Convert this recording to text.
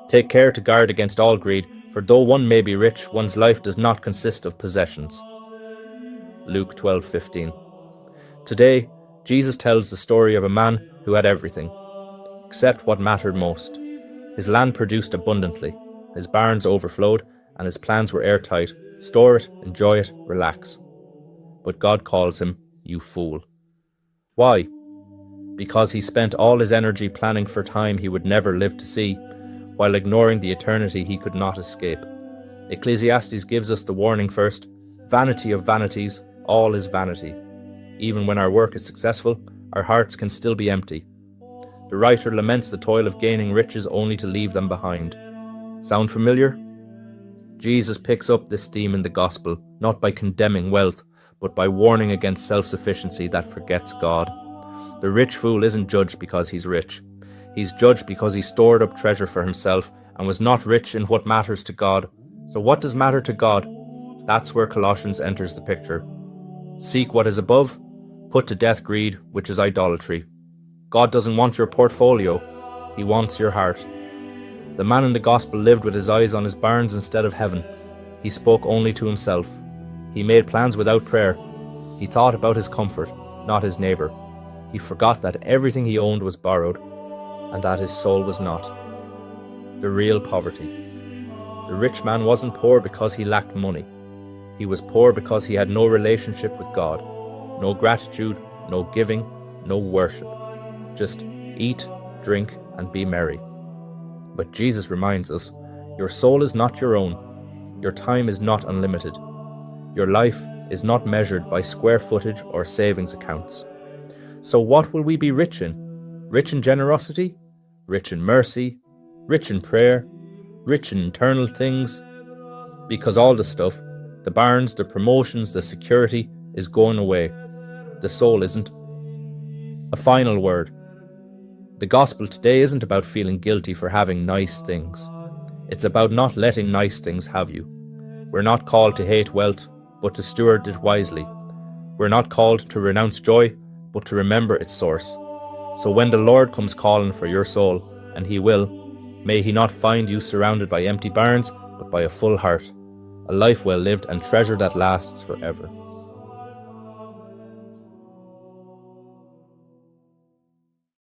Take care to guard against all greed, for though one may be rich, one's life does not consist of possessions. Luke 12:15. Today, Jesus tells the story of a man who had everything, except what mattered most. His land produced abundantly, his barns overflowed, and his plans were airtight. Store it, enjoy it, relax. But God calls him, "You fool." Why? Because he spent all his energy planning for time he would never live to see, while ignoring the eternity he could not escape. Ecclesiastes gives us the warning first: vanity of vanities, all is vanity. Even when our work is successful, our hearts can still be empty. The writer laments the toil of gaining riches only to leave them behind. Sound familiar? Jesus picks up this theme in the gospel, not by condemning wealth, but by warning against self-sufficiency that forgets God. The rich fool isn't judged because he's rich. He's judged because he stored up treasure for himself and was not rich in what matters to God. So what does matter to God? That's where Colossians enters the picture. Seek what is above, put to death greed, which is idolatry. God doesn't want your portfolio, he wants your heart. The man in the gospel lived with his eyes on his barns instead of heaven. He spoke only to himself. He made plans without prayer. He thought about his comfort, not his neighbour. He forgot that everything he owned was borrowed, and that his soul was not. The real poverty. The rich man wasn't poor because he lacked money. He was poor because he had no relationship with God, no gratitude, no giving, no worship. Just eat, drink, and be merry. But Jesus reminds us, your soul is not your own. Your time is not unlimited. Your life is not measured by square footage or savings accounts. So what will we be rich in? Rich in generosity? Rich in mercy? Rich in prayer? Rich in eternal things? Because all the stuff, the barns, the promotions, the security, is going away. The soul isn't. A final word. The gospel today isn't about feeling guilty for having nice things. It's about not letting nice things have you. We're not called to hate wealth, but to steward it wisely. We're not called to renounce joy, but to remember its source. So when the Lord comes calling for your soul, and he will, may he not find you surrounded by empty barns, but by a full heart, a life well lived and treasure that lasts forever.